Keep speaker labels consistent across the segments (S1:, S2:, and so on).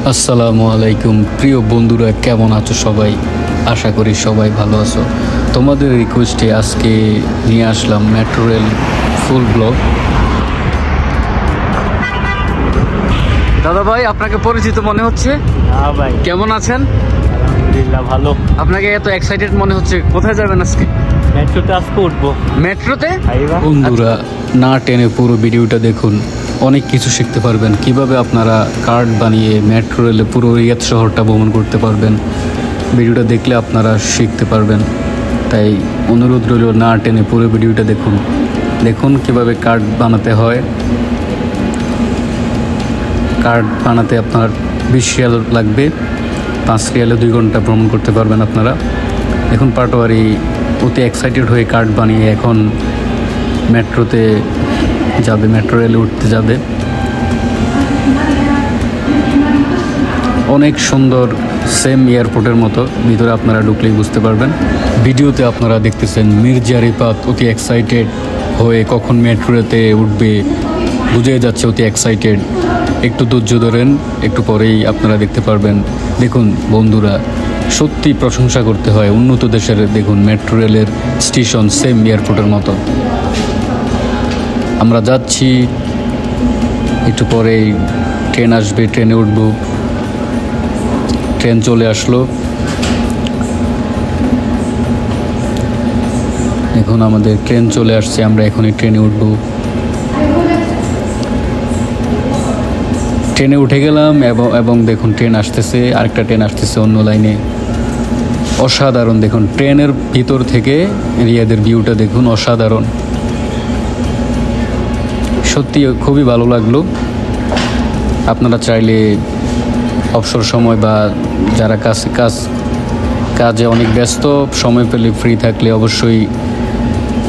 S1: আসসালামু আলাইকুম প্রিয় বন্ধুরা, কেমন আছো সবাই? আশা করি সবাই ভালো আছো। তোমাদের রিকোয়েস্টে আজকে নিয়ে আসলাম মেট্রো রেল ফুল ব্লগ। দাদা ভাই, আপনাকে পরিচিত মনে হচ্ছে।
S2: হ্যাঁ ভাই,
S1: কেমন আছেন?
S2: আলহামদুলিল্লাহ ভালো।
S1: আপনাকে এত এক্সাইটেড মনে হচ্ছে, কোথায় যাবেন আজকে?
S2: মেট্রোতে আজকে উঠবো।
S1: মেট্রোতে?
S2: আইবা।
S1: বন্ধুরা, না টেনে পুরো ভিডিওটা দেখুন, অনেক কিছু শিখতে পারবেন। কিভাবে আপনারা কার্ড বানিয়ে মেট্রো রেলে পুরো রিয়াদ শহরটা ভ্রমণ করতে পারবেন। ভিডিওটা দেখলে আপনারা শিখতে পারবেন, তাই অনুরোধ রইল না টেনে পুরো ভিডিওটা দেখুন। দেখুন কিভাবে কার্ড বানাতে হয়। কার্ড বানাতে আপনার 20 রিয়াল লাগবে। 5 রিয়ালে 2 ঘন্টা ভ্রমণ করতে পারবেন আপনারা। এখন পাটোয়ারি অতি এক্সাইটেড হয়ে কার্ড বানিয়ে এখন মেট্রোতে যাবে, মেট্রো রেলে উঠতে যাবে। অনেক সুন্দর, সেম এয়ারপোর্টের মতো। ভিতরে আপনারা ঢুকলেই বুঝতে পারবেন। ভিডিওতে আপনারা দেখতেছেন মির্জা রিফাত অতি এক্সাইটেড হয়ে কখন মেট্রোতে উঠবে বুঝে যাচ্ছে, অতি এক্সাইটেড। একটু ধৈর্য ধরেন, একটু পরেই আপনারা দেখতে পারবেন। দেখুন বন্ধুরা, সত্যি প্রশংসা করতে হয় উন্নত দেশের। দেখুন মেট্রো রেলের স্টেশন সেম এয়ারপোর্টের মতো। আমরা যাচ্ছি, একটু পরেই ট্রেন আসবে, ট্রেনে উঠব। ট্রেন চলে আসলো। এখন আমাদের ট্রেন চলে আসছে, আমরা এখনই ট্রেনে উঠব। ট্রেনে উঠে গেলাম এবং দেখুন ট্রেন আসতেছে, আরেকটা ট্রেন আসতেছে অন্য লাইনে। অসাধারণ, দেখুন ট্রেনের ভিতর থেকে রিয়াদের ভিউটা দেখুন, অসাধারণ। সত্যি খুবই ভালো লাগলো। আপনারা চাইলে অবসর সময় বা যারা কাজে অনেক ব্যস্ত, সময় পেলে ফ্রি থাকলে অবশ্যই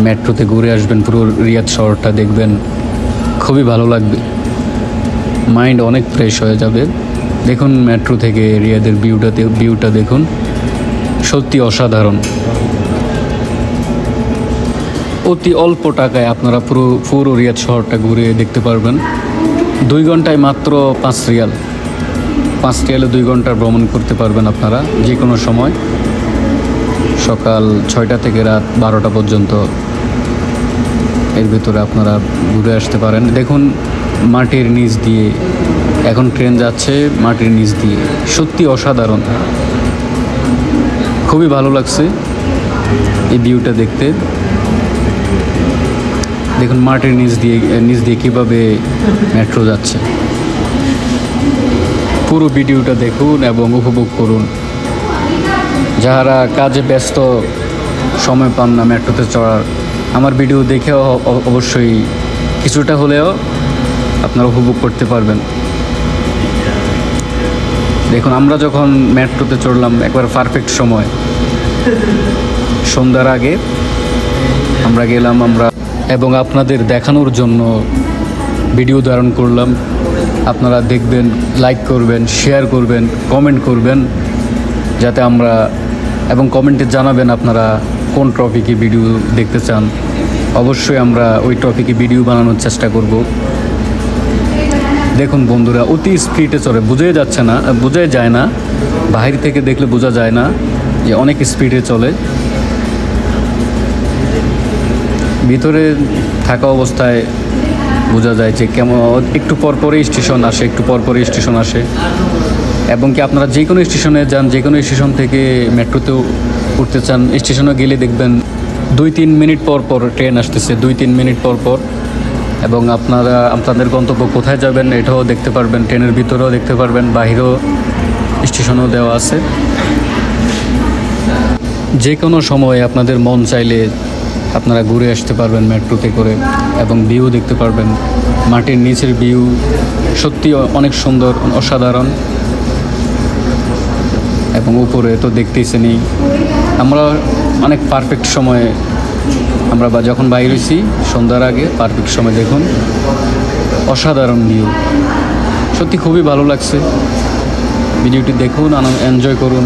S1: মেট্রোতে ঘুরে আসবেন, পুরো রিয়াদ শহরটা দেখবেন, খুবই ভালো লাগবে। মাইন্ড অনেক ফ্রেশ হয়ে যাবে। দেখুন মেট্রো থেকে রিয়াদের ভিউটা দেখুন, সত্যি অসাধারণ। অতি অল্প টাকায় আপনারা পুরো রিয়াদ শহরটা ঘুরে দেখতে পারবেন। 2 ঘন্টায় মাত্র 5 রিয়াল। 5 রিয়ালে 2 ঘন্টা ভ্রমণ করতে পারবেন আপনারা যে কোনো সময়, সকাল 6টা থেকে রাত 12টা পর্যন্ত। এর ভিতরে আপনারা ঘুরে আসতে পারেন। দেখুন মাটির নিচ দিয়ে এখন ট্রেন যাচ্ছে, মাটির নিচ দিয়ে, সত্যি অসাধারণ। খুবই ভালো লাগছে এই ভিউটা দেখতে। দেখুন মাটির নিচ দিয়ে কীভাবে মেট্রো যাচ্ছে। পুরো ভিডিওটা দেখুন এবং উপভোগ করুন। যারা কাজে ব্যস্ত, সময় পান না মেট্রোতে চড়ার, আমার ভিডিও দেখেও অবশ্যই কিছুটা হলেও আপনারা উপভোগ করতে পারবেন। দেখুন আমরা যখন মেট্রোতে চড়লাম, একবার পারফেক্ট সময়, সন্ধ্যার আগে আমরা গেলাম এবং আপনাদের দেখানোর জন্য ভিডিও ধারণ করলাম। আপনারা দেখবেন, লাইক করবেন, শেয়ার করবেন, কমেন্ট করবেন, যাতে আমরা, এবং কমেন্টে জানাবেন আপনারা কোন টপিকে ভিডিও দেখতে চান। অবশ্যই আমরা ওই টপিকে ভিডিও বানানোর চেষ্টা করব। দেখুন বন্ধুরা, অতি স্পিডে চলে, বোঝাই যায় না, বাহির থেকে দেখলে বোঝা যায় না যে অনেক স্পিডে চলে। ভিতরে থাকা অবস্থায় বোঝা যায় যে কেমন, একটু পরপরই স্টেশন আসে। এবং কি আপনারা যে কোনো স্টেশনে যান, যে কোনো স্টেশন থেকে মেট্রোতেও উঠতে চান, স্টেশনে গেলে দেখবেন 2-3 মিনিট পর ট্রেন আসতেছে, 2-3 মিনিট পর। এবং আপনারা আপনাদের গন্তব্য কোথায় যাবেন এটাও দেখতে পারবেন, ট্রেনের ভিতরেও দেখতে পারবেন, বাহিরেও স্টেশনেও দেওয়া আছে। যে কোনো সময় আপনাদের মন চাইলে আপনারা ঘুরে আসতে পারবেন মেট্রোতে করে, এবং ভিউ দেখতে পারবেন। মাটির নিচের ভিউ সত্যি অনেক সুন্দর, অসাধারণ। এবং উপরে তো দেখতেইছেনই, আমরা অনেক পারফেক্ট সময়ে আমরা যখন বাইরে হয়েছি সন্ধ্যার আগে, পারফেক্ট সময়। দেখুন অসাধারণ ভিউ, সত্যি খুবই ভালো লাগছে। ভিডিওটি দেখুন, এনজয় করুন।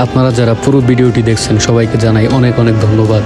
S1: আপনারা যারা পুরো ভিডিওটি দেখছেন সবাইকে জানাই অনেক অনেক ধন্যবাদ।